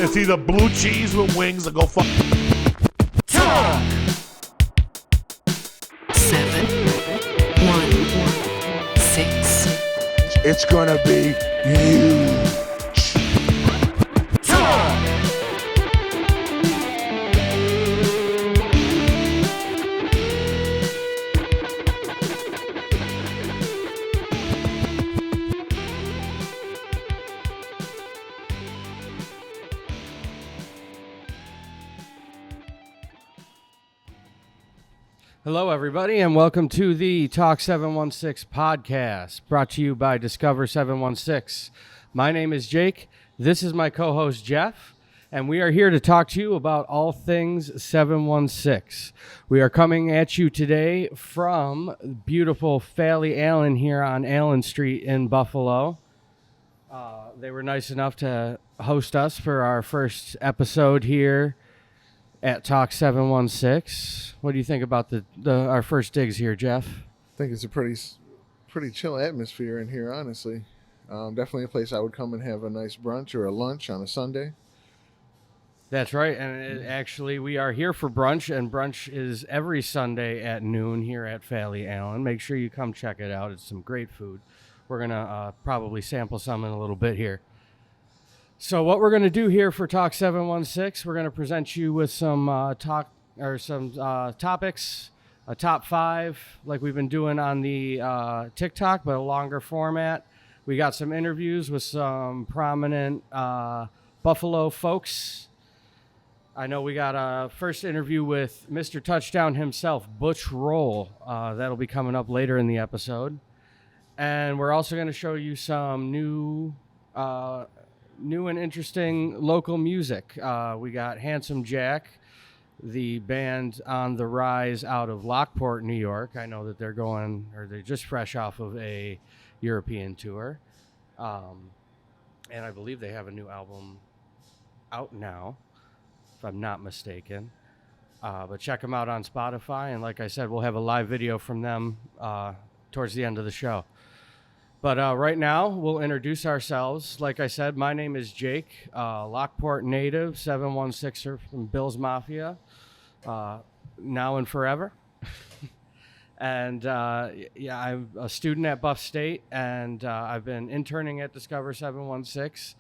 It's either blue cheese with wings or go fuck. Talk 716. It's gonna be huge. Talk. Hello, everybody, and welcome to the Talk716 podcast, brought to you by Discover 716. My name is Jake. This is my co-host, Jeff, and we are here to talk to you about all things 716. We are coming at you today from beautiful Falley Allen here on Allen Street in Buffalo. They were nice enough to host us for our first episode here at Talk716. What do you think about our first digs here, Jeff? I think it's a pretty chill atmosphere in here, honestly. Definitely a place I would come and have a nice brunch or a lunch on a Sunday. That's right, and actually we are here for brunch, and brunch is every Sunday at noon here at Falley Allen. Make sure you come check it out. It's some great food. We're going to probably sample some in a little bit here. So what we're going to do here for Talk 716, we're going to present you with some topics, a top 5, like we've been doing on the TikTok, but a longer format. We got some interviews with some prominent Buffalo folks. I know we got a first interview with Mr. Touchdown himself, Butch Rolle. That'll be coming up later in the episode. And we're also going to show you some new and interesting local music. We got Handsome Jack, the band on the rise out of Lockport, New York. I know that they're just fresh off of a European tour. And I believe they have a new album out now, if I'm not mistaken. But check them out on Spotify. And like I said, we'll have a live video from them towards the end of the show. But right now, we'll introduce ourselves. Like I said, my name is Jake, Lockport native, 716er from Bill's Mafia, now and forever. And I'm a student at Buff State, and I've been interning at Discover 716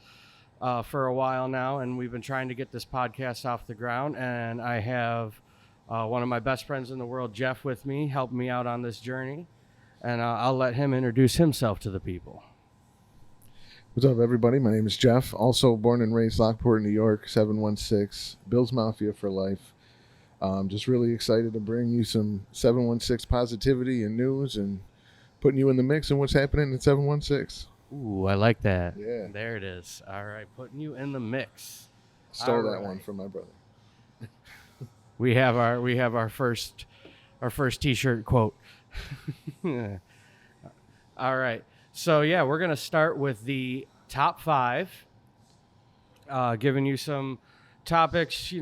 for a while now, and we've been trying to get this podcast off the ground. And I have one of my best friends in the world, Jeff, with me, helping me out on this journey. And I'll let him introduce himself to the people. What's up, everybody? My name is Jeff, also born and raised Lockport, New York, 716, Bill's Mafia for life. Just really excited to bring you some 716 positivity and news and putting you in the mix and what's happening in 716. Ooh, I like that. Yeah. There it is. All right, putting you in the mix. Stole that one from my brother. We have our first T-shirt quote. All right. So, yeah, we're going to start with the top 5, giving you some topics,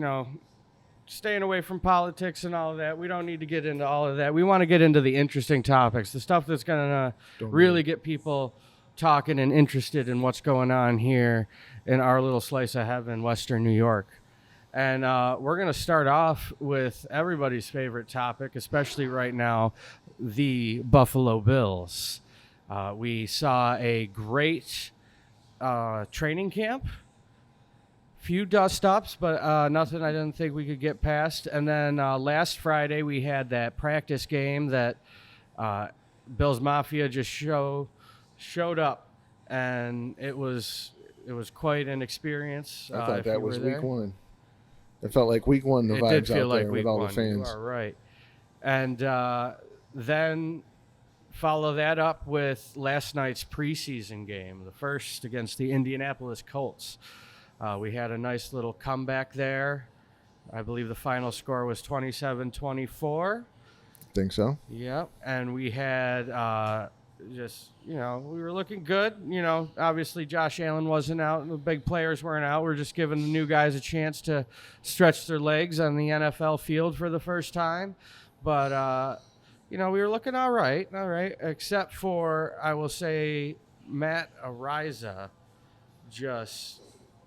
staying away from politics and all of that. We don't need to get into all of that. We want to get into the interesting topics, the stuff that's going to really get people talking and interested in what's going on here in our little slice of heaven, Western New York. And we're going to start off with everybody's favorite topic, especially right now, the Buffalo Bills. We saw a great training camp, few dust-ups, but nothing I didn't think we could get past. And then last Friday, we had that practice game that Bills Mafia just showed up, and it was quite an experience. I thought that was week 1. It felt like week 1, the vibes did feel out like there week with all 1. the fans. You are right. And then follow that up with last night's preseason game, the first against the Indianapolis Colts. We had a nice little comeback there. I believe the final score was 27-24. Think so? Yep. And we had we were looking good. Obviously Josh Allen wasn't out and the big players weren't out. We're just giving the new guys a chance to stretch their legs on the NFL field for the first time. But, we were looking all right, except for, I will say, Matt Ariza just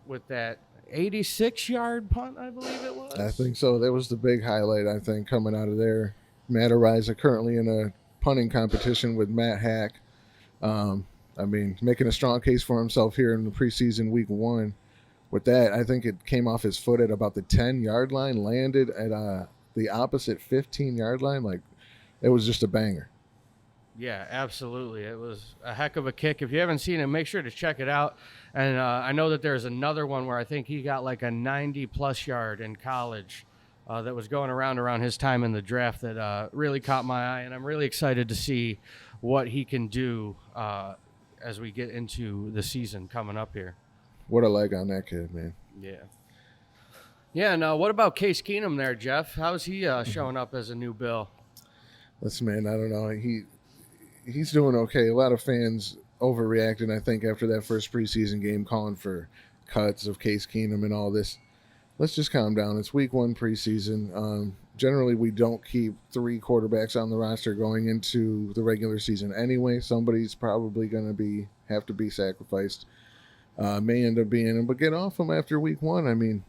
with that 86-yard punt, I believe it was. I think so. That was the big highlight, I think, coming out of there. Matt Ariza currently in a punting competition with Matt Hack. Making a strong case for himself here in the preseason week 1. With that, I think it came off his foot at about the 10-yard line, landed at the opposite 15-yard line. Like, it was just a banger. Yeah, absolutely. It was a heck of a kick. If you haven't seen it, make sure to check it out. And I know that there's another one where I think he got like a 90-plus yard in college that was going around his time in the draft that really caught my eye. And I'm really excited to see what he can do as we get into the season coming up here. What a leg on that kid, man. Yeah. Yeah, and what about Case Keenum there, Jeff? How's he showing up as a new Bill? Listen, man, I don't know. He's doing okay. A lot of fans overreacted, I think, after that first preseason game, calling for cuts of Case Keenum and all this. Let's just calm down. It's week 1 preseason. Generally, we don't keep 3 quarterbacks on the roster going into the regular season anyway. Somebody's probably going to have to be sacrificed. May end up being him, but get off him after week 1. I mean,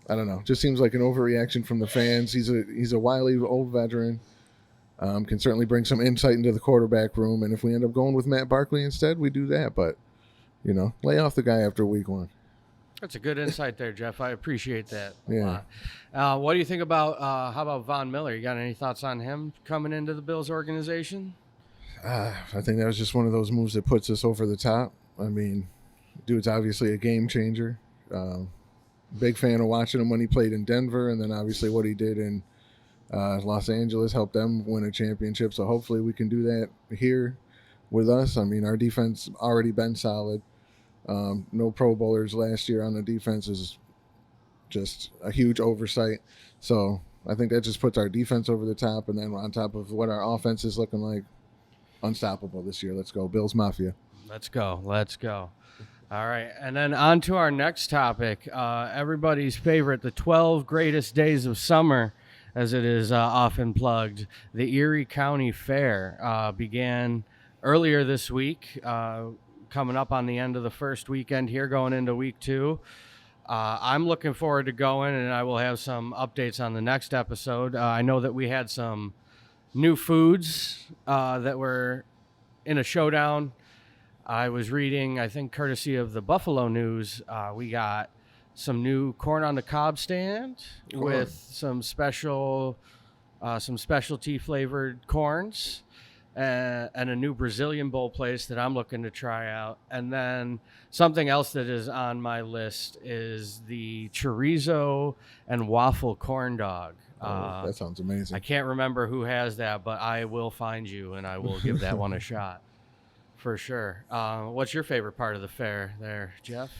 I don't know. Just seems like an overreaction from the fans. He's a wily old veteran. Can certainly bring some insight into the quarterback room. And if we end up going with Matt Barkley instead, we do that. But, lay off the guy after week 1. That's a good insight there, Jeff. I appreciate that a Yeah. lot. What do you think about, how about Von Miller? You got any thoughts on him coming into the Bills organization? I think that was just one of those moves that puts us over the top. I mean, dude's obviously a game changer. Big fan of watching him when he played in Denver, and then obviously what he did in Los Angeles helped them win a championship. So hopefully we can do that here with us. I mean, our defense already been solid. No Pro Bowlers last year on the defense is just a huge oversight. So I think that just puts our defense over the top, and then on top of what our offense is looking like, unstoppable this year. Let's go, Bills Mafia. Let's go. All right, and then on to our next topic, everybody's favorite, the 12 greatest days of summer, as it is often plugged. The Erie County Fair began earlier this week, coming up on the end of the first weekend here, going into week 2. I'm looking forward to going, and I will have some updates on the next episode. I know that we had some new foods that were in a showdown. I was reading, I think courtesy of the Buffalo News, we got some new corn on the cob stand with some specialty flavored corns and a new Brazilian bowl place that I'm looking to try out. And then something else that is on my list is the chorizo and waffle corn dog. That sounds amazing. I can't remember who has that, but I will find you and I will give that one a shot for sure. What's your favorite part of the fair there, Jeff?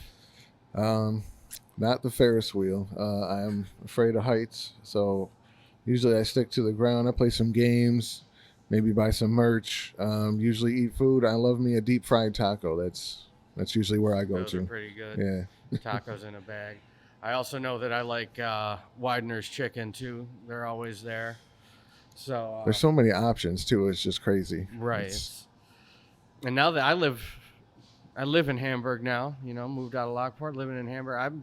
Not the Ferris wheel. I am afraid of heights, so usually I stick to the ground. I play some games, maybe buy some merch, usually eat food. I love me a deep fried taco. That's usually where I go Those to. are pretty good. Yeah. Tacos in a bag. I also know that I like Widener's chicken too. They're always there. So there's so many options too. It's just crazy. Right. And now that I live in Hamburg now, moved out of Lockport, living in Hamburg. I'm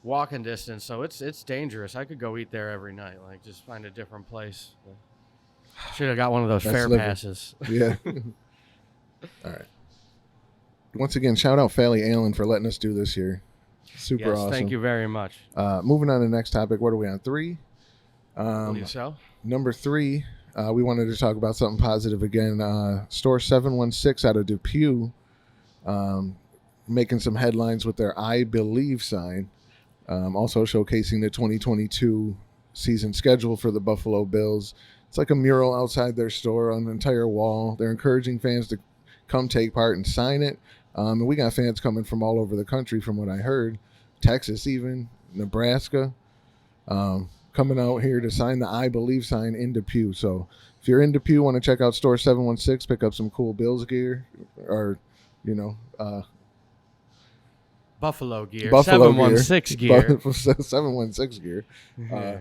walking distance, so it's dangerous. I could go eat there every night, like just find a different place. Should have got one of those fair passes. Yeah. All right. Once again, shout out Falley Allen for letting us do this here. Super awesome. Thank you very much. Moving on to the next topic. What are we on? 3? I believe so. Number 3, we wanted to talk about something positive again. Store 716 out of Depew, making some headlines with their I Believe sign. Also showcasing the 2022 season schedule for the Buffalo Bills. It's like a mural outside their store on the entire wall. They're encouraging fans to come take part and sign it. And we got fans coming from all over the country, from what I heard. Texas even, Nebraska, coming out here to sign the I Believe sign in Depew. So if you're in Depew, want to check out Store 716, pick up some cool Bills gear, or, Buffalo gear. Buffalo 716 gear. 716 gear.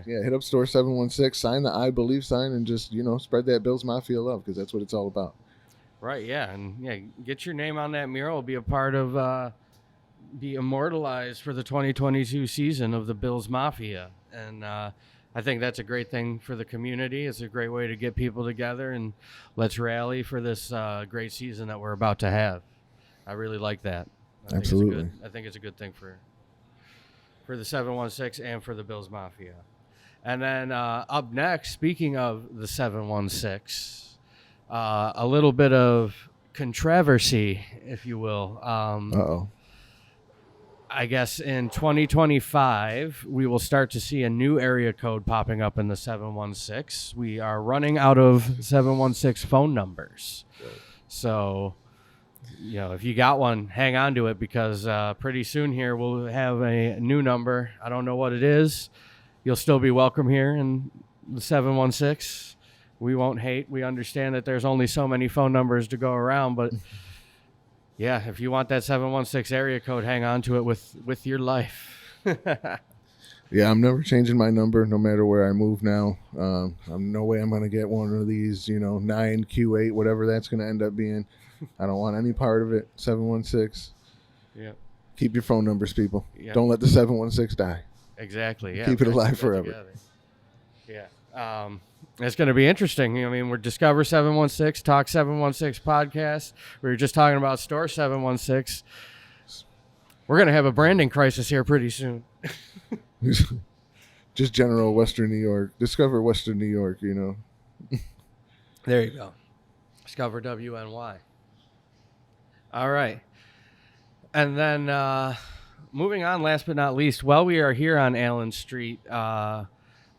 Hit up Store 716, sign the I Believe sign, and just, spread that Bills Mafia love, because that's what it's all about. Right, yeah. And, get your name on that mural. Be a part of be immortalized for the 2022 season of the Bills Mafia. And I think that's a great thing for the community. It's a great way to get people together and let's rally for this great season that we're about to have. I really like that. Absolutely. I think it's a good thing for the 716 and for the Bills Mafia. And then up next, speaking of the 716, a little bit of controversy, if you will. Uh-oh. I guess in 2025, we will start to see a new area code popping up in the 716. We are running out of 716 phone numbers. So, if you got one, hang on to it because pretty soon here we'll have a new number. I don't know what it is. You'll still be welcome here in the 716. We won't hate. We understand that there's only so many phone numbers to go around, but yeah, if you want that 716 area code, hang on to it with your life. Yeah, I'm never changing my number no matter where I move now. No way I'm going to get one of these, 9Q8, whatever that's going to end up being. I don't want any part of it. 716. Yeah. Keep your phone numbers, people. Yep. Don't let the 716 die. Exactly. Yeah. Keep it alive forever. Yeah. It's going to be interesting. I mean, we're Discover 716, Talk 716 podcast. We were just talking about Store 716. We're going to have a branding crisis here pretty soon. Just general Western New York. Discover Western New York, There you go. Discover WNY. All right. And then moving on, last but not least, while we are here on Allen Street,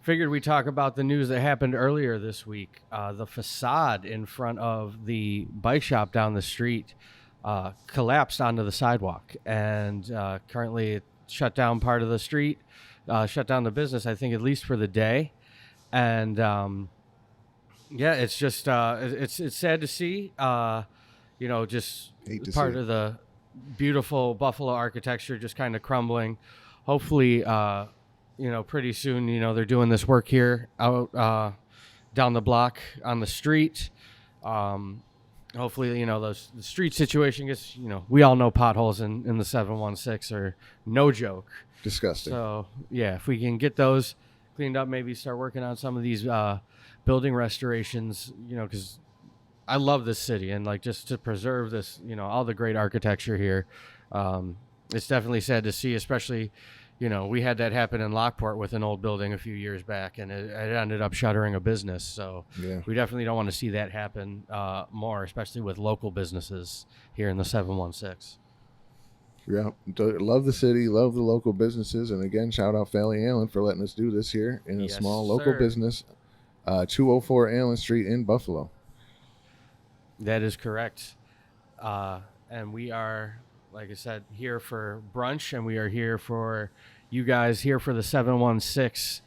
figured we'd talk about the news that happened earlier this week. The facade in front of the bike shop down the street collapsed onto the sidewalk, and currently it shut down part of the street, shut down the business, I think, at least for the day. And yeah, it's just it's sad to see. Just part of the beautiful Buffalo architecture just kind of crumbling. Hopefully, pretty soon, they're doing this work here out down the block on the street. Hopefully, the street situation gets, we all know potholes in the 716 are no joke. Disgusting. So, yeah, if we can get those cleaned up, maybe start working on some of these building restorations, because I love this city and just to preserve this, all the great architecture here. It's definitely sad to see, especially, we had that happen in Lockport with an old building a few years back, and it ended up shuttering a business. So yeah, we definitely don't want to see that happen more, especially with local businesses here in the 716. Yeah, love the city, love the local businesses, and again, shout out Falley Allen for letting us do this here in a small local business, 204 Allen Street in Buffalo. That is correct. And we are, like I said, here for brunch, and we are here for you guys here for the 716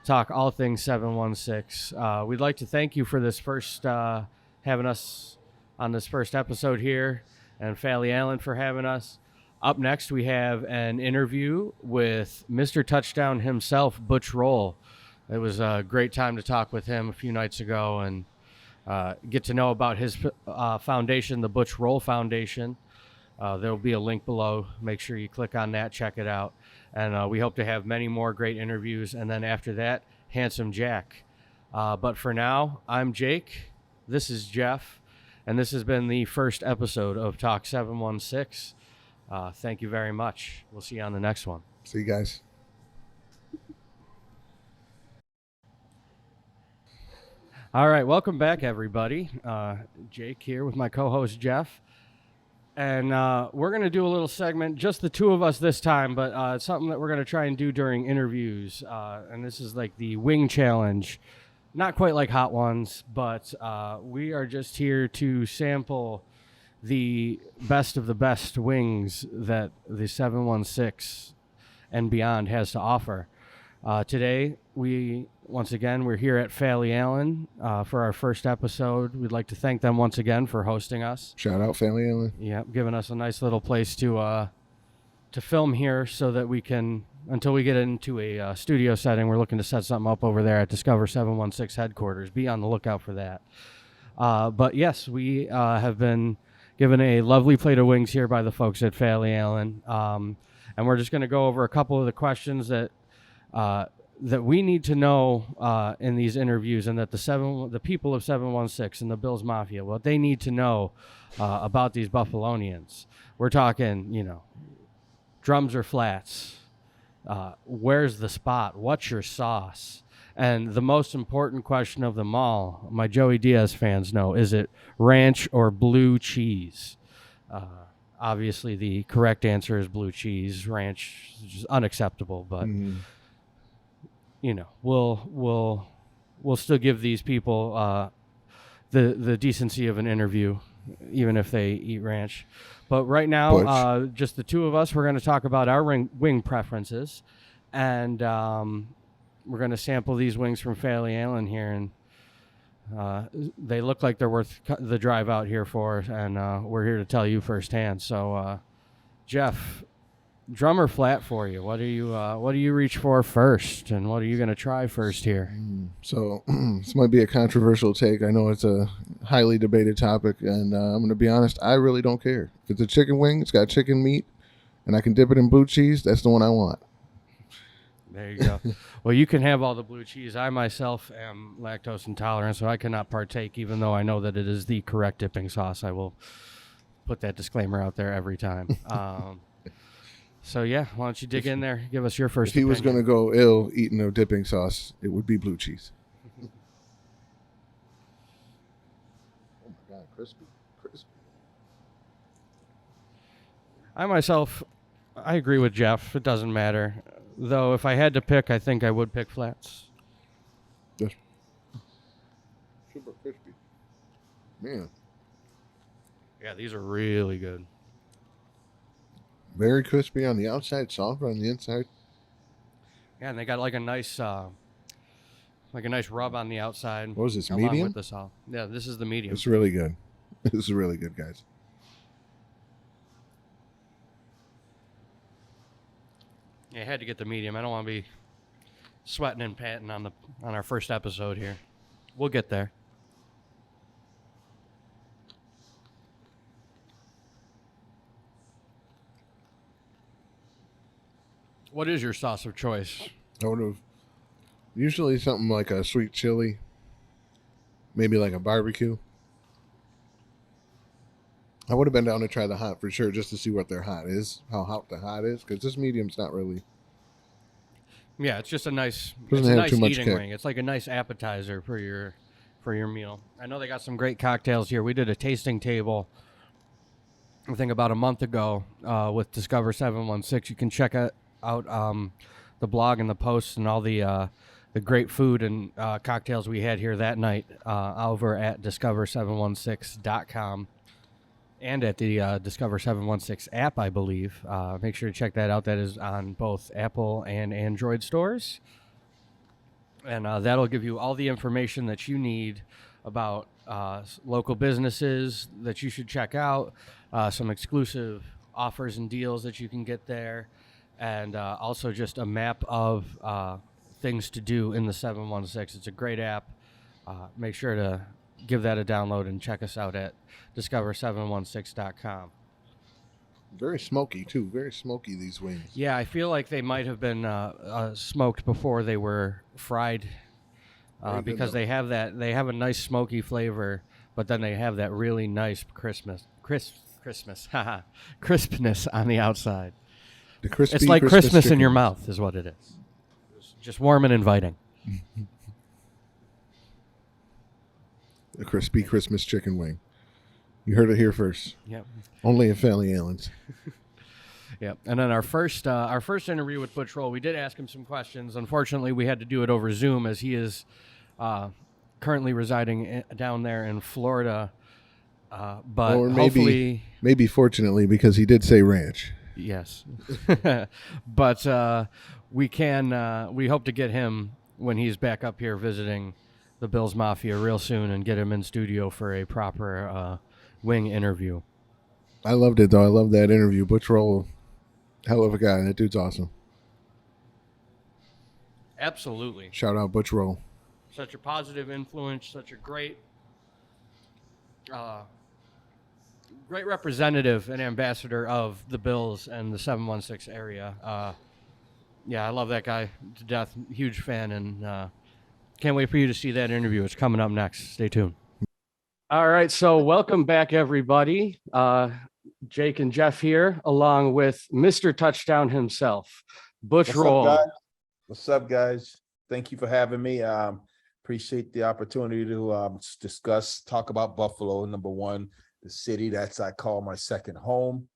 talk all things 716. We'd like to thank you for this first having us on this first episode here, and Falley Allen for having us. Up next, we have an interview with Mr. Touchdown himself, Butch Rolle. It was a great time to talk with him a few nights ago and get to know about his foundation, the Butch Rolle Foundation. There will be a link below. Make sure you click on that, check it out. And we hope to have many more great interviews. And then after that, Handsome Jack. But for now, I'm Jake. This is Jeff. And this has been the first episode of Talk 716. Thank you very much. We'll see you on the next one. See you guys. All right, welcome back, everybody. Jake here with my co-host, Jeff. And we're going to do a little segment, just the two of us this time, but it's something that we're going to try and do during interviews. And this is like the wing challenge. Not quite like Hot Ones, but we are just here to sample the best of the best wings that the 716 and beyond has to offer. Today, we're here at Falley Allen for our first episode. We'd like to thank them once again for hosting us. Shout out Falley Allen. Yeah, giving us a nice little place to film here so that we can, until we get into a studio setting, we're looking to set something up over there at Discover 716 headquarters. Be on the lookout for that. But yes, we have been given a lovely plate of wings here by the folks at Falley Allen. And we're just going to go over a couple of the questions that we need to know in these interviews, and that the people of 716 and the Bills Mafia, what they need to know about these Buffalonians. We're talking, drums or flats. Where's the spot? What's your sauce? And the most important question of them all, my Joey Diaz fans know, is it ranch or blue cheese? Obviously, the correct answer is blue cheese. Ranch is just unacceptable, but we'll still give these people the decency of an interview, even if they eat ranch. But right now, just the two of us, we're going to talk about our wing preferences, and we're going to sample these wings from Falley Allen here, and they look like they're worth the drive out here for, and we're here to tell you firsthand. So, Jeff, drum or flat for you? What do you reach for first, and what are you going to try first here? So this might be a controversial take. I know it's a highly debated topic, and I'm going to be honest. I really don't care. If it's a chicken wing, it's got chicken meat, and I can dip it in blue cheese. That's the one I want. There you go. Well, you can have all the blue cheese. I myself am lactose intolerant, so I cannot partake, even though I know that it is the correct dipping sauce. I will put that disclaimer out there every time. So, yeah, why don't you dig in there? Give us your first If he was opinion. going to go ill eating a dipping sauce, it would be blue cheese. Oh, my God, crispy. I agree with Jeff. It doesn't matter. Though, if I had to pick, I think I would pick flats. Yes. Super crispy. Man. Yeah, these are really good. Very crispy on the outside, soft on the inside. Yeah, and they got like a nice rub on the outside. What was this, along medium? With the salt. Yeah, this is the medium. It's really good. This is really good, guys. Yeah, I had to get the medium. I don't want to be sweating and panting on our first episode here. We'll get there. What is your sauce of choice? I would have usually something like a sweet chili, maybe like a barbecue. I would have been down to try the hot for sure, just to see what their hot is, how hot the hot is, because this medium's not really. Yeah, it's just a nice, Doesn't have nice too much eating kick. wing. It's like a nice appetizer for your meal. I know they got some great cocktails here. We did a tasting table, I think about a month ago, with Discover 716. You can check out the blog and the posts and all the great food and cocktails we had here that night over at discover716.com. And at the Discover 716 app, I believe. Make sure to check that out. That is on both Apple and Android stores. And that'll give you all the information that you need about local businesses that you should check out, some exclusive offers and deals that you can get there, and also just a map of things to do in the 716. It's a great app. Make sure to give that a download and check us out at discover716.com. Very smoky, too. Very smoky, these wings. Yeah, I feel like they might have been smoked before they were fried because they have a nice smoky flavor, but then they have that really nice crispness on the outside. The crispy, It's like Christmas in chicken. your mouth is what it is. Just warm and inviting. A crispy Christmas chicken wing. You heard it here first. Yep. Only at Falley Allen's. Yep. And then our first interview with Butch Rolle, we did ask him some questions. Unfortunately, we had to do it over Zoom as he is currently residing down there in Florida. But Or hopefully, maybe fortunately, because he did say ranch. yes. But we hope to get him when he's back up here visiting the Bills Mafia real soon and get him in studio for a proper wing interview. I loved it, though. I love that interview. Butch Rolle, hell of a guy. That dude's awesome. Absolutely. Shout out Butch Rolle. Such a positive influence, such a great Great representative and ambassador of the Bills and the 716 area. Yeah, I love that guy to death. Huge fan, and can't wait for you to see that interview. It's coming up next. Stay tuned. All right, so welcome back, everybody. Jake and Jeff here, along with Mr. Touchdown himself, Butch Rolle. What's up, guys? Thank you for having me. Appreciate the opportunity to talk about Buffalo, number one, the city that's I call my second home,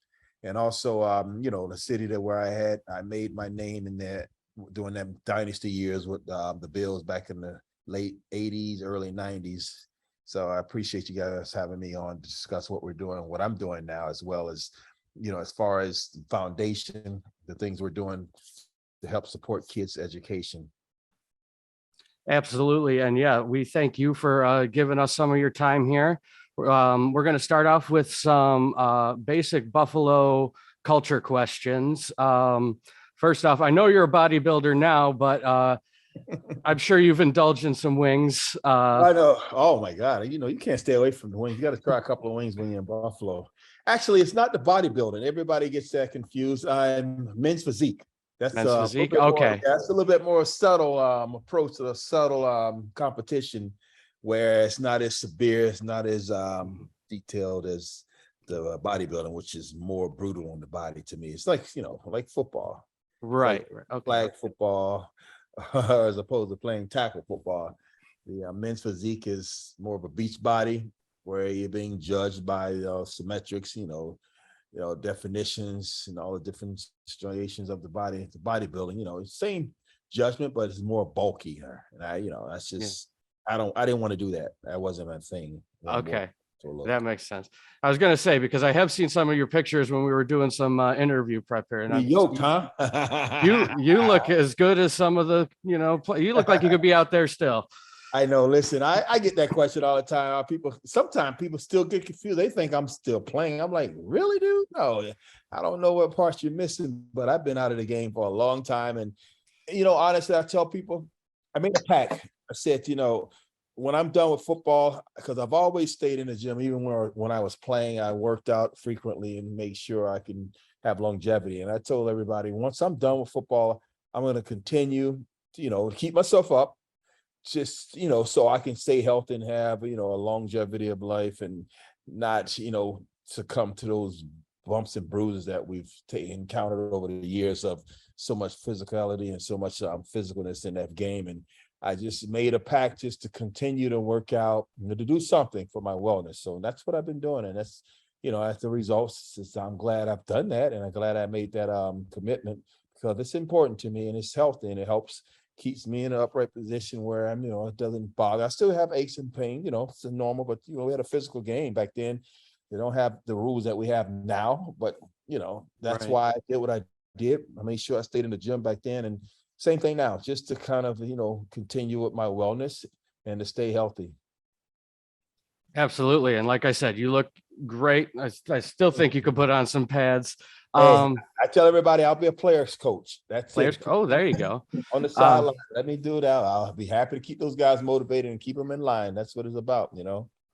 and also the city where I made my name in there during them dynasty years with the Bills back in the late 80s, early 90s. So I appreciate you guys having me on to discuss what we're doing, what I'm doing now, as well as, as far as the foundation, the things we're doing to help support kids' education. Absolutely. And yeah, we thank you for giving us some of your time here. We're going to start off with some basic Buffalo culture questions. First off, I know you're a bodybuilder now, but I'm sure you've indulged in some wings. I know. Oh my God. You can't stay away from the wings. You got to try a couple of wings when you're in Buffalo. Actually, it's not the bodybuilding. Everybody gets that confused. I'm men's physique. That's men's physique. Okay. That's a little bit more subtle approach to a subtle competition, where it's not as severe, it's not as detailed as the bodybuilding, which is more brutal on the body to me. It's like, like football. Right. Like flag football, as opposed to playing tackle football. The men's physique is more of a beach body, where you're being judged by symmetrics, definitions and all the different striations of the body. The bodybuilding, same judgment, but it's more bulkier. And that's just I didn't want to do that. That wasn't my thing. Okay. That makes sense. I was going to say, because I have seen some of your pictures when we were doing some interview prep here. And yoked, huh? you look as good as some of the, you look like you could be out there still. I know. Listen, I get that question all the time. Sometimes people still get confused. They think I'm still playing. I'm like, really, dude? No, I don't know what parts you're missing, but I've been out of the game for a long time. And, honestly, I tell people, I made a pact. I said, when I'm done with football, because I've always stayed in the gym, even when I was playing, I worked out frequently and made sure I can have longevity. And I told everybody, once I'm done with football, I'm going to continue, to keep myself up, just, so I can stay healthy and have, a longevity of life and not, succumb to those bumps and bruises that we've encountered over the years of so much physicality and so much physicalness in that game. And I just made a pact just to continue to work out, to do something for my wellness. So that's what I've been doing. And that's, as the results, I'm glad I've done that. And I'm glad I made that commitment, because it's important to me and it's healthy and it keeps me in an upright position where I'm, it doesn't bother. I still have aches and pain, it's normal, but, we had a physical game back then. They don't have the rules that we have now, but, that's why I did what I did. I made sure I stayed in the gym back then, and same thing now, just to kind of, continue with my wellness and to stay healthy. Absolutely. And like I said, you look great. I still think you could put on some pads. I tell everybody I'll be a player's coach. That's players. It. Oh, there you go. On the sideline, let me do that. I'll be happy to keep those guys motivated and keep them in line. That's what it's about,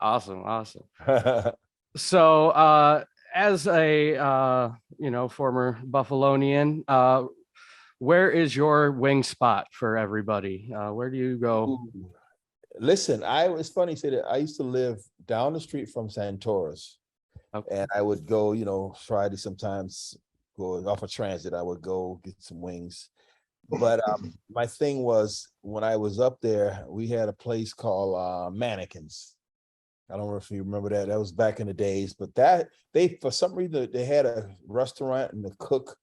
Awesome. So as a, former Buffalonian, where is your wing spot for everybody? Where do you go? Ooh. Listen, it's funny you say that. I used to live down the street from Santora's. Okay. And I would go, Friday sometimes, go off of transit, I would go get some wings. But my thing was, when I was up there, we had a place called Mannequins. I don't know if you remember that. That was back in the days. But for some reason, they had a restaurant and the cook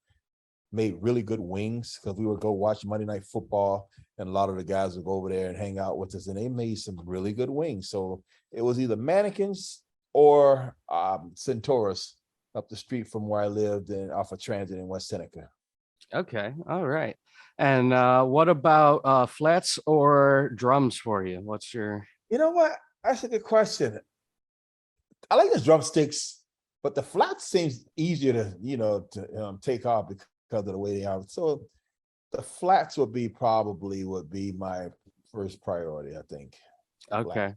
made really good wings, because we would go watch Monday Night Football and a lot of the guys would go over there and hang out with us, and they made some really good wings. So it was either Mannequins or Centaurus up the street from where I lived and off of Transit in West Seneca. Okay. All right. And what about flats or drums for you? What's your... You know what? That's a good question. I like the drumsticks, but the flats seems easier to take off because of the way they are. So the flats would be my first priority, I think. Okay.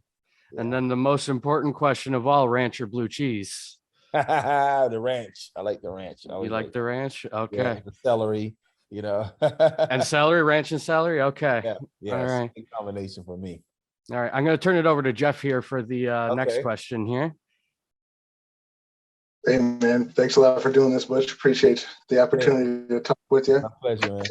Yeah. And then the most important question of all, ranch or blue cheese? The ranch. I like the ranch. I You always like the ranch? Okay. yeah, the celery, you know. And celery, ranch and celery. Okay. Yeah, All yes, right. big combination for me. All right. I'm going to turn it over to Jeff here for the next Okay. question here. Hey, man, thanks a lot for doing this, Butch. Appreciate the opportunity to talk with you. My pleasure, man.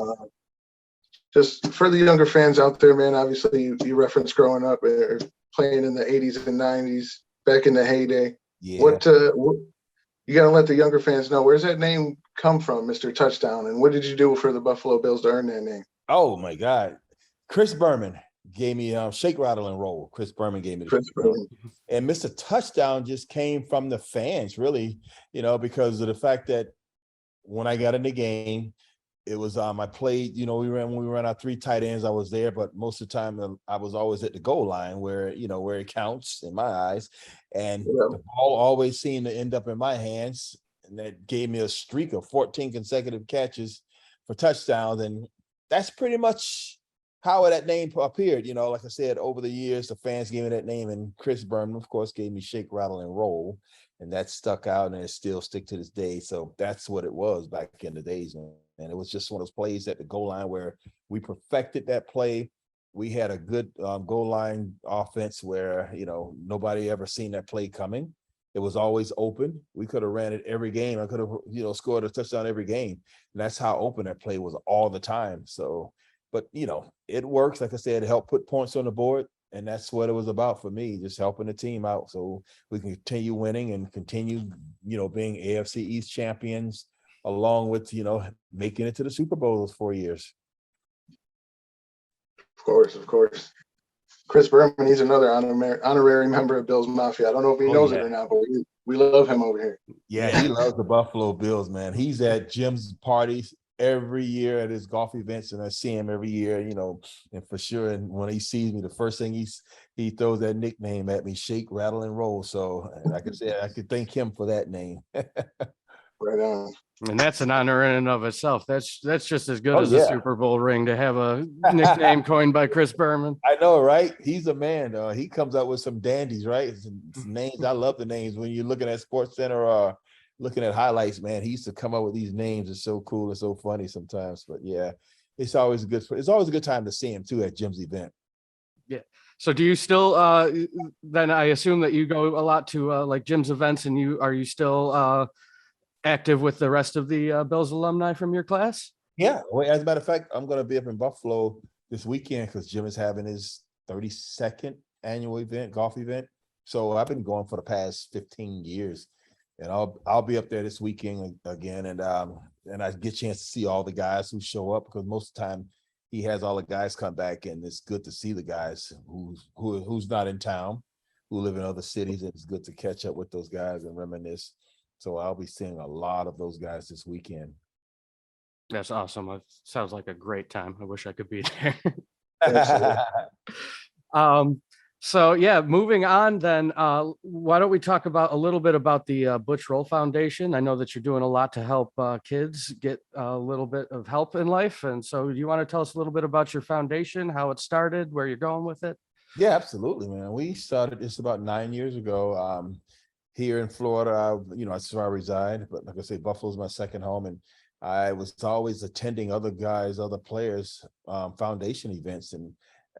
Just for the younger fans out there, man, obviously you referenced growing up or playing in the 80s and 90s, back in the heyday. Yeah. What you got to let the younger fans know, where's that name come from, Mr. Touchdown? And what did you do for the Buffalo Bills to earn that name? Oh my God. Chris Berman gave me shake, rattle, and roll. Chris Berman gave me the Chris Berman. And Mr. Touchdown just came from the fans, really, you know, because of the fact that when I got in the game, it was I played, you know, when we ran our 3 tight ends, I was there, but most of the time I was always at the goal line where, you know, where it counts in my eyes. And the ball always seemed to end up in my hands. And that gave me a streak of 14 consecutive catches for touchdowns. And that's pretty much how that name appeared. You know, like I said, over the years, the fans gave me that name, and Chris Berman, of course, gave me shake, rattle, and roll. And that stuck out, and it still stick to this day. So that's what it was back in the days, man. And it was just one of those plays at the goal line where we perfected that play. We had a good goal line offense where, you know, nobody ever seen that play coming. It was always open. We could have ran it every game. I could have, you know, scored a touchdown every game. And that's how open that play was all the time. So, but, you know, it works. Like I said, it helped put points on the board. And that's what it was about for me, just helping the team out so we can continue winning and continue, you know, being AFC East champions, along with, you know, making it to the Super Bowl those 4 years. Of course. Chris Berman, he's another honorary member of Bills Mafia. I don't know if he knows it or not, but we love him over here. Yeah, he loves the Buffalo Bills, man. He's at Jim's parties every year at his golf events, and I see him every year, you know, and for sure. And when he sees me, the first thing he throws that nickname at me, shake, rattle, and roll. So like I said, I could thank him for that name. Right on. And that's an honor in and of itself. That's just as good as yeah. a Super Bowl ring to have a nickname coined by Chris Berman. I know, right? He's a man. He comes up with some dandies, right? Some names. I love the names. When you're looking at Sports Center or looking at highlights, man, he used to come up with these names. It's so cool and so funny sometimes. But yeah, it's always a good time to see him too at Jim's event. Yeah. So do you still then I assume that you go a lot to like Jim's events, and are you still active with the rest of the Bills alumni from your class? Yeah. Well, as a matter of fact, I'm going to be up in Buffalo this weekend because Jim is having his 32nd annual event, golf event. So I've been going for the past 15 years, and I'll be up there this weekend again. And I get a chance to see all the guys who show up, because most of the time he has all the guys come back, and it's good to see the guys who's not in town, who live in other cities. And it's good to catch up with those guys and reminisce. So I'll be seeing a lot of those guys this weekend. That's awesome. It sounds like a great time. I wish I could be there. So yeah, moving on then, why don't we talk about a little bit about the Butch Rolle Foundation? I know that you're doing a lot to help kids get a little bit of help in life. And so do you want to tell us a little bit about your foundation, how it started, where you're going with it? Yeah, absolutely, man. We started this about 9 years ago. Here in Florida, that's where I reside, but like I say, Buffalo's my second home, and I was always attending other players' foundation events, and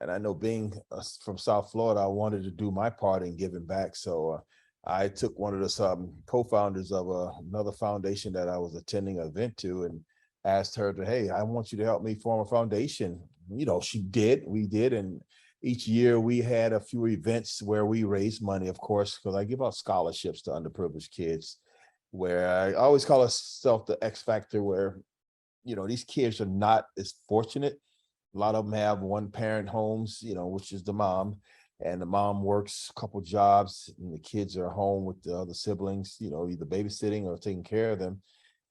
I know being from South Florida, I wanted to do my part in giving back. So I took one of the co-founders of another foundation that I was attending an event to, and asked her hey, I want you to help me form a foundation. She did, we did, and each year we had a few events where we raise money, of course, because I give out scholarships to underprivileged kids, where I always call myself the X factor, where, these kids are not as fortunate. A lot of them have one parent homes, which is the mom, and the mom works a couple jobs, and the kids are home with the other siblings, either babysitting or taking care of them.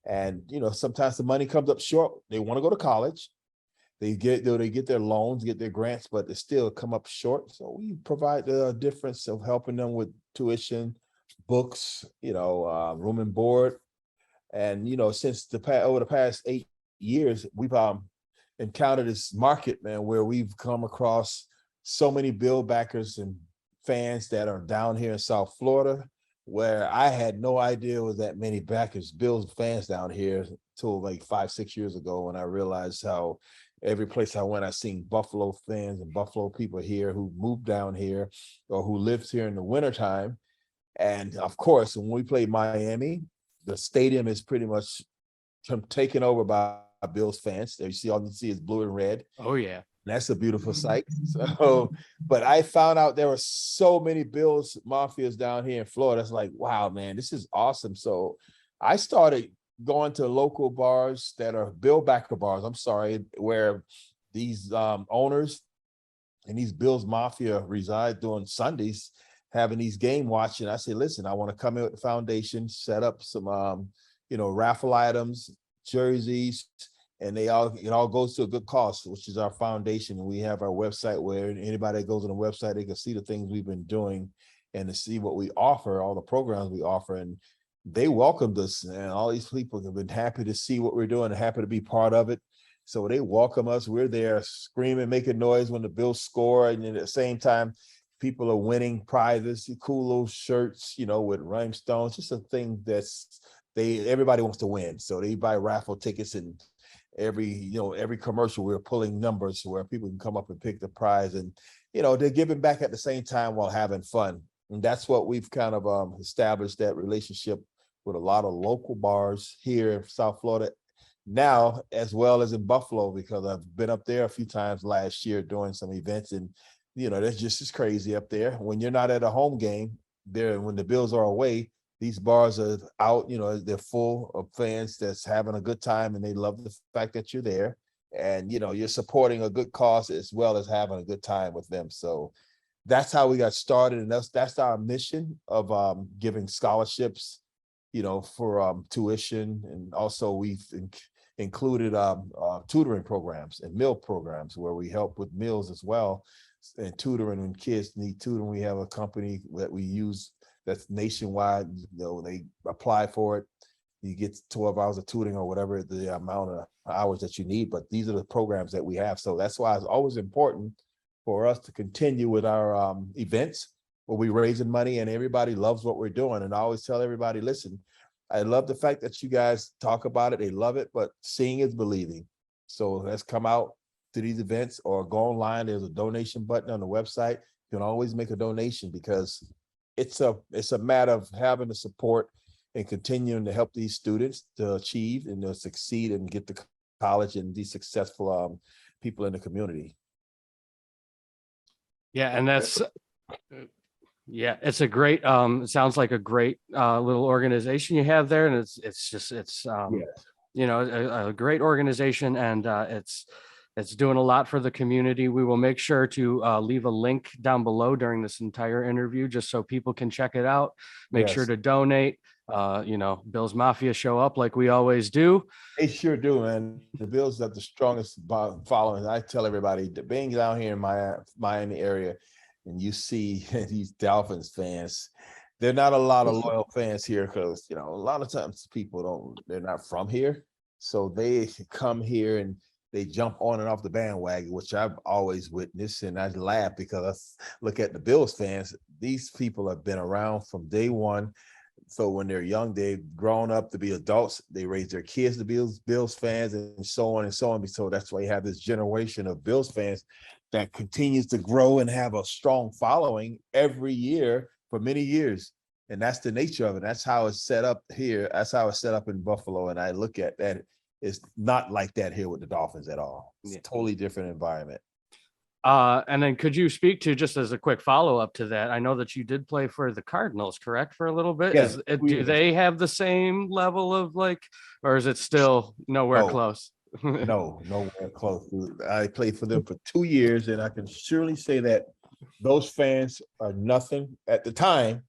And, sometimes the money comes up short. They want to go to college. They get their loans, get their grants, but they still come up short. So we provide the difference of helping them with tuition, books, room and board. And, since over the past 8 years, we've encountered this market, man, where we've come across so many bill backers and fans that are down here in South Florida, where I had no idea was that many backers, Bills fans down here till like 5-6 years ago, when I realized how every place I went, I seen Buffalo fans and Buffalo people here who moved down here or who lived here in the wintertime. And of course, when we play Miami, the stadium is pretty much taken over by Bills fans. There you see, all you see is blue and red. Oh yeah. That's a beautiful sight. So, but I found out there were so many Bills Mafias down here in Florida. It's like, wow, man, this is awesome. So I started going to local bars that are Bill backer bars, I'm sorry, where these owners and these Bills Mafia reside during Sundays, having these game watching. I say, listen, I want to come in with the foundation, set up some, raffle items, jerseys, and it all goes to a good cause, which is our foundation. We have our website where anybody that goes on the website, they can see the things we've been doing and to see what we offer, all the programs we offer. And they welcomed us, and all these people have been happy to see what we're doing and happy to be part of it. So they welcome us. We're there screaming, making noise when the Bills score. And at the same time, people are winning prizes, cool little shirts, with rhinestones, just a thing everybody wants to win. So they buy raffle tickets, and every commercial we're pulling numbers where people can come up and pick the prize, and they're giving back at the same time while having fun. And that's what we've kind of established, that relationship with a lot of local bars here in South Florida now, as well as in Buffalo, because I've been up there a few times last year doing some events, and that's just as crazy up there. When you're not at a home game there, when the Bills are away, these bars are out, they're full of fans that's having a good time, and they love the fact that you're there, and you're supporting a good cause as well as having a good time with them. So that's how we got started, and that's our mission of giving scholarships, for tuition, and also we've included tutoring programs and meal programs where we help with meals as well, and tutoring when kids need tutoring. We have a company that we use that's nationwide. They apply for it. You get 12 hours of tutoring or whatever the amount of hours that you need. But these are the programs that we have. So that's why it's always important for us to continue with our events where we're raising money, and everybody loves what we're doing. And I always tell everybody, listen, I love the fact that you guys talk about it. They love it, but seeing is believing. So let's come out to these events or go online. There's a donation button on the website. You can always make a donation, because it's a matter of having the support and continuing to help these students to achieve and to succeed and get to college and be successful people in the community. Yeah, and that's it's a great it sounds like a great little organization you have there, and it's a great organization, and it's doing a lot for the community. We will make sure to leave a link down below during this entire interview, just so people can check it out. Make sure to donate. Bills Mafia show up like we always do. They sure do, man. The Bills have the strongest following. I tell everybody, being down here in my Miami area, and you see these Dolphins fans, there are not a lot of loyal fans here, because a lot of times they're not from here, so they come here and they jump on and off the bandwagon, which I've always witnessed. And I laugh because I look at the Bills fans. These people have been around from day one. So when they're young, they've grown up to be adults. They raise their kids to be Bills fans, and so on and so on. So that's why you have this generation of Bills fans that continues to grow and have a strong following every year for many years. And that's the nature of it. That's how it's set up here. That's how it's set up in Buffalo. And I look at that. It's not like that here with the Dolphins at all. It's a totally different environment. And then could you speak to, just as a quick follow-up to that, I know that you did play for the Cardinals, correct, for a little bit? Yes, Do they have the same level of or is it still nowhere close? No, nowhere close. I played for them for 2 years, and I can surely say that those fans are nothing at the time.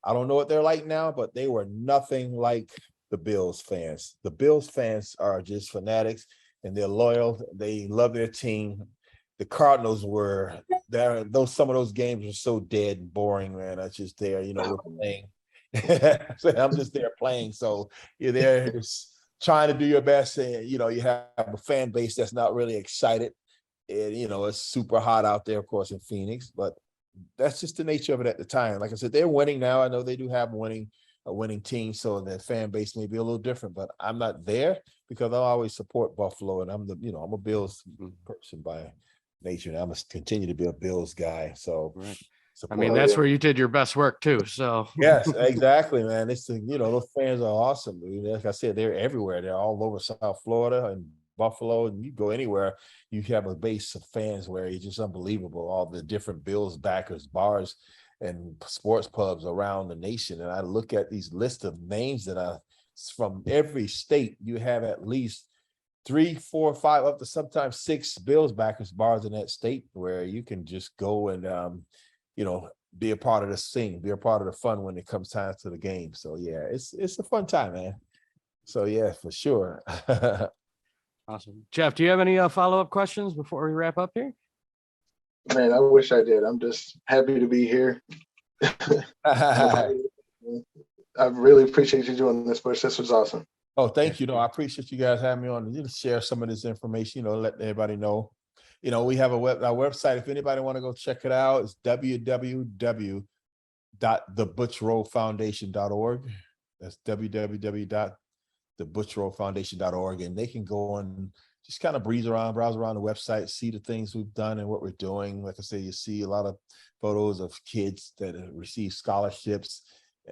I don't know what they're like now, but they were nothing like the Bills fans. The Bills fans are just fanatics, and they're loyal. They love their team. The Cardinals were there. Some of those games were so dead and boring, man. I was just there, we're playing. So I'm just there playing. So you're there just trying to do your best, and you have a fan base that's not really excited. And it's super hot out there, of course, in Phoenix, but that's just the nature of it at the time. Like I said, they're winning now. I know they do have a winning team, so their fan base may be a little different, but I'm not there because I always support Buffalo, and I'm a Bills person by nature, and I'm gonna continue to be a Bills guy. So Right. I support mean, that's where you did your best work too. So yes, exactly, man. It's those fans are awesome. I mean, like I said, they're everywhere. They're all over South Florida and Buffalo, and you go anywhere, you have a base of fans where it's just unbelievable. All the different Bills backers, bars, and sports pubs around the nation. And I look at these lists of names that are from every state. You have at least 3, 4, 5, up to sometimes 6 Bills backers bars in that state where you can just go and be a part of the scene, be a part of the fun when it comes time to the game. So yeah, it's a fun time, man. So yeah, for sure. awesome. Jeff, do you have any follow-up questions before we wrap up here? Man, I wish I did. I'm just happy to be here. I really appreciate you doing this, Butch. This was awesome. Oh, thank you. No, I appreciate you guys having me on to share some of this information, let everybody know. We have our website. If anybody want to go check it out, it's www.thebutchrollefoundation.org. That's www.thebutchrollefoundation.org. And they can go and just kind of browse around the website, see the things we've done and what we're doing. Like I say, you see a lot of photos of kids that have received scholarships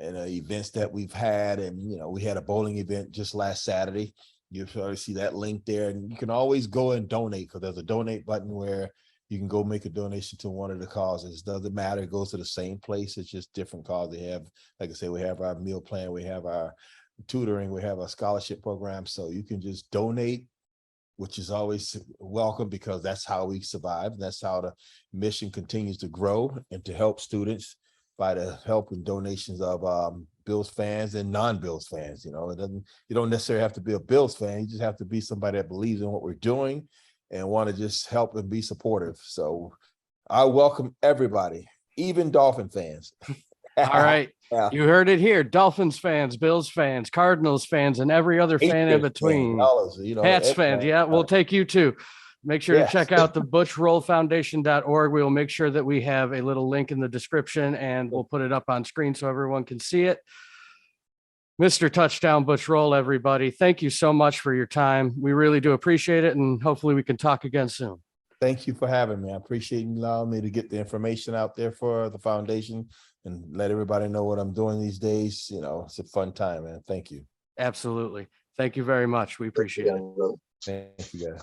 and events that we've had. And, we had a bowling event just last Saturday. You probably see that link there, and you can always go and donate because there's a donate button where you can go make a donation to one of the causes. Doesn't matter. It goes to the same place. It's just different causes. They have, like I say, we have our meal plan, we have our tutoring, we have a scholarship program. So you can just donate, which is always welcome because that's how we survive. That's how the mission continues to grow and to help students by the help and donations of Bills fans and non-Bills fans. You don't necessarily have to be a Bills fan. You just have to be somebody that believes in what we're doing and want to just help and be supportive. So I welcome everybody, even Dolphin fans. All right. Yeah. You heard it here. Dolphins fans, Bills fans, Cardinals fans, and every other fan in between. Hats fans. Yeah, we'll take you too. Make sure to check out the ButchRolleFoundation.org. We will make sure that we have a little link in the description and we'll put it up on screen so everyone can see it. Mr. Touchdown Butch Rolle, everybody. Thank you so much for your time. We really do appreciate it. And hopefully we can talk again soon. Thank you for having me. I appreciate you allowing me to get the information out there for the foundation and let everybody know what I'm doing these days. It's a fun time, man. Thank you. Absolutely. Thank you very much. We appreciate it. Thank you, guys.